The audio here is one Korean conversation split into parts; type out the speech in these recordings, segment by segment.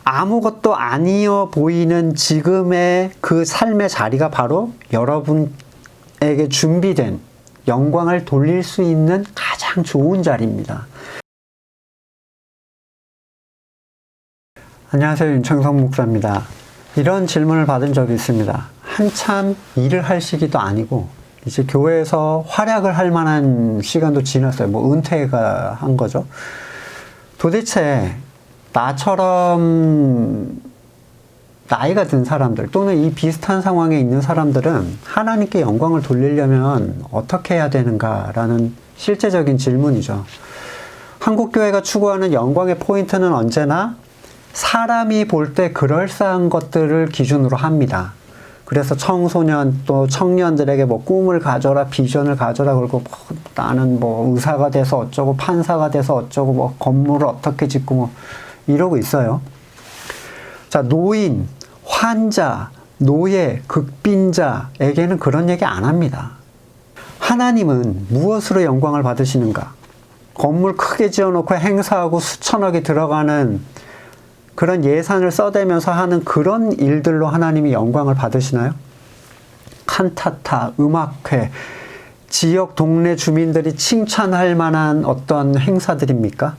아무것도 아니어 보이는 지금의 그 삶의 자리가 바로 여러분에게 준비된 영광을 돌릴 수 있는 가장 좋은 자리입니다. 안녕하세요. 윤창성 목사입니다. 이런 질문을 받은 적이 있습니다. 한참 일을 할 시기도 아니고 이제 교회에서 활약을 할 만한 시간도 지났어요. 뭐 은퇴가 한 거죠. 도대체 나처럼 나이가 든 사람들 또는 이 비슷한 상황에 있는 사람들은 하나님께 영광을 돌리려면 어떻게 해야 되는가라는 실제적인 질문이죠. 한국교회가 추구하는 영광의 포인트는 언제나 사람이 볼 때 그럴싸한 것들을 기준으로 합니다. 그래서 청소년 또 청년들에게 뭐 꿈을 가져라, 비전을 가져라, 그리고 나는 뭐 의사가 돼서 어쩌고 판사가 돼서 어쩌고 뭐 건물을 어떻게 짓고 뭐 이러고 있어요. 자, 노인, 환자, 노예, 극빈자에게는 그런 얘기 안 합니다. 하나님은 무엇으로 영광을 받으시는가? 건물 크게 지어놓고 행사하고 수천억이 들어가는 그런 예산을 써대면서 하는 그런 일들로 하나님이 영광을 받으시나요? 칸타타, 음악회, 지역 동네 주민들이 칭찬할 만한 어떤 행사들입니까?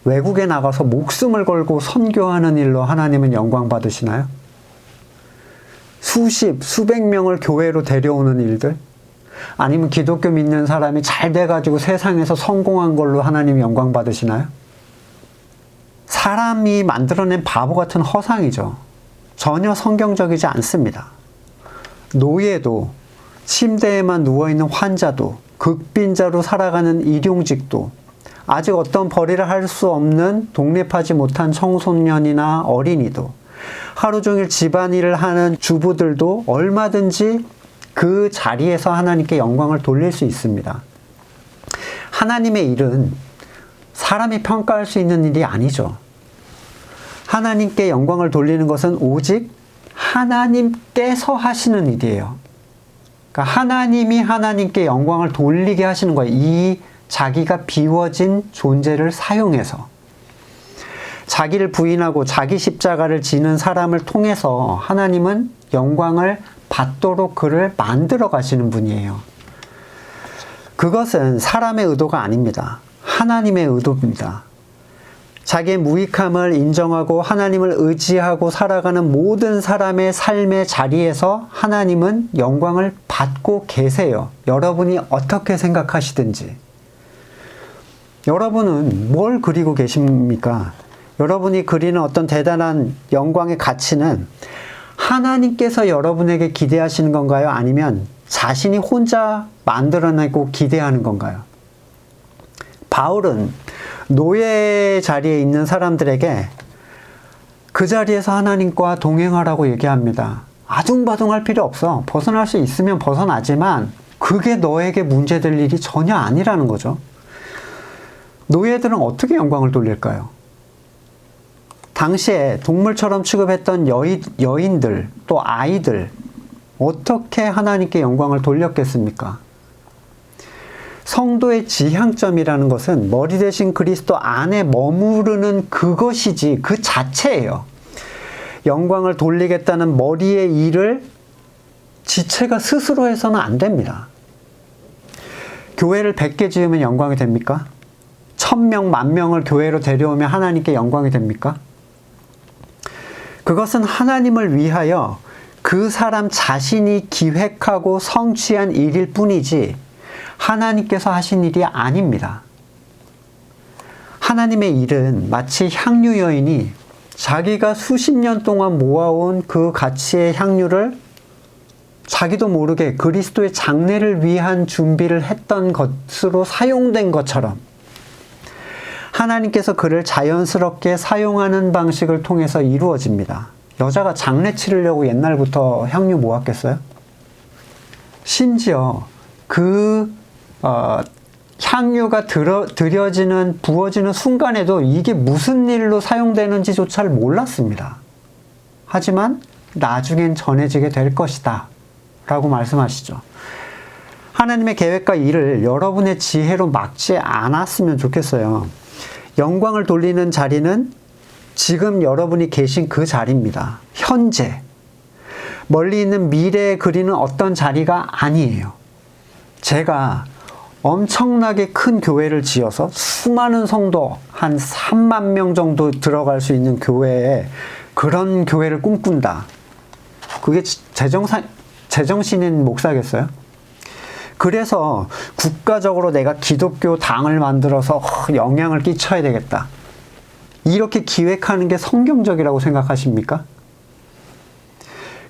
외국에 나가서 목숨을 걸고 선교하는 일로 하나님은 영광 받으시나요? 수백 명을 교회로 데려오는 일들? 아니면 기독교 믿는 사람이 잘 돼가지고 세상에서 성공한 걸로 하나님 영광 받으시나요? 사람이 만들어낸 바보 같은 허상이죠. 전혀 성경적이지 않습니다. 노예도, 침대에만 누워있는 환자도, 극빈자로 살아가는 일용직도, 아직 어떤 벌이를 할 수 없는 독립하지 못한 청소년이나 어린이도, 하루 종일 집안일을 하는 주부들도 얼마든지 그 자리에서 하나님께 영광을 돌릴 수 있습니다. 하나님의 일은 사람이 평가할 수 있는 일이 아니죠. 하나님께 영광을 돌리는 것은 오직 하나님께서 하시는 일이에요. 그러니까 하나님이 하나님께 영광을 돌리게 하시는 거예요. 이 자기가 비워진 존재를 사용해서. 자기를 부인하고 자기 십자가를 지는 사람을 통해서 하나님은 영광을 받도록 그를 만들어 가시는 분이에요. 그것은 사람의 의도가 아닙니다. 하나님의 의도입니다. 자기의 무익함을 인정하고 하나님을 의지하고 살아가는 모든 사람의 삶의 자리에서 하나님은 영광을 받고 계세요. 여러분이 어떻게 생각하시든지. 여러분은 뭘 그리고 계십니까? 여러분이 그리는 어떤 대단한 영광의 가치는 하나님께서 여러분에게 기대하시는 건가요? 아니면 자신이 혼자 만들어내고 기대하는 건가요? 바울은 노예 자리에 있는 사람들에게 그 자리에서 하나님과 동행하라고 얘기합니다. 아둥바둥할 필요 없어. 벗어날 수 있으면 벗어나지만 그게 너에게 문제될 일이 전혀 아니라는 거죠. 노예들은 어떻게 영광을 돌릴까요? 당시에 동물처럼 취급했던 여인들 또 아이들 어떻게 하나님께 영광을 돌렸겠습니까? 성도의 지향점이라는 것은 머리 대신 그리스도 안에 머무르는 그것이지 그 자체예요. 영광을 돌리겠다는 머리의 일을 지체가 스스로 해서는 안 됩니다. 교회를 100개 지으면 영광이 됩니까? 1000명, 10,000명을 교회로 데려오면 하나님께 영광이 됩니까? 그것은 하나님을 위하여 그 사람 자신이 기획하고 성취한 일일 뿐이지 하나님께서 하신 일이 아닙니다. 하나님의 일은 마치 향유 여인이 자기가 수십 년 동안 모아온 그 가치의 향유를 자기도 모르게 그리스도의 장례를 위한 준비를 했던 것으로 사용된 것처럼 하나님께서 그를 자연스럽게 사용하는 방식을 통해서 이루어집니다. 여자가 장례 치르려고 옛날부터 향유 모았겠어요? 심지어 그 향유가 드려지는, 부어지는 순간에도 이게 무슨 일로 사용되는지조차를 몰랐습니다. 하지만 나중엔 전해지게 될 것이다 라고 말씀하시죠. 하나님의 계획과 일을 여러분의 지혜로 막지 않았으면 좋겠어요. 영광을 돌리는 자리는 지금 여러분이 계신 그 자리입니다. 현재. 멀리 있는 미래에 그리는 어떤 자리가 아니에요. 제가 엄청나게 큰 교회를 지어서 수많은 성도 한 3만 명 정도 들어갈 수 있는 교회에 그런 교회를 꿈꾼다. 그게 제정신인 목사겠어요? 그래서 국가적으로 내가 기독교 당을 만들어서 영향을 끼쳐야 되겠다. 이렇게 기획하는 게 성경적이라고 생각하십니까?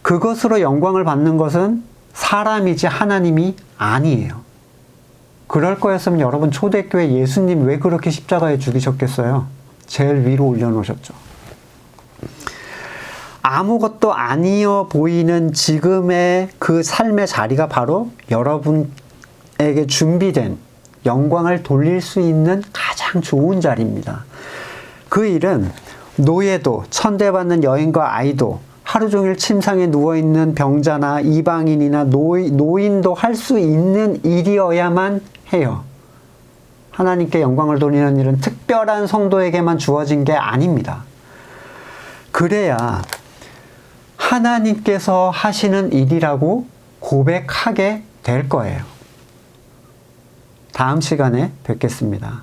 그것으로 영광을 받는 것은 사람이지 하나님이 아니에요. 그럴 거였으면 여러분 초대교회 예수님 왜 그렇게 십자가에 죽이셨겠어요? 제일 위로 올려놓으셨죠. 아무것도 아니어 보이는 지금의 그 삶의 자리가 바로 여러분에게 준비된 영광을 돌릴 수 있는 가장 좋은 자리입니다. 그 일은 노예도, 천대받는 여인과 아이도, 하루 종일 침상에 누워있는 병자나 이방인이나 노인도 할 수 있는 일이어야만 해요. 하나님께 영광을 돌리는 일은 특별한 성도에게만 주어진 게 아닙니다. 그래야 하나님께서 하시는 일이라고 고백하게 될 거예요. 다음 시간에 뵙겠습니다.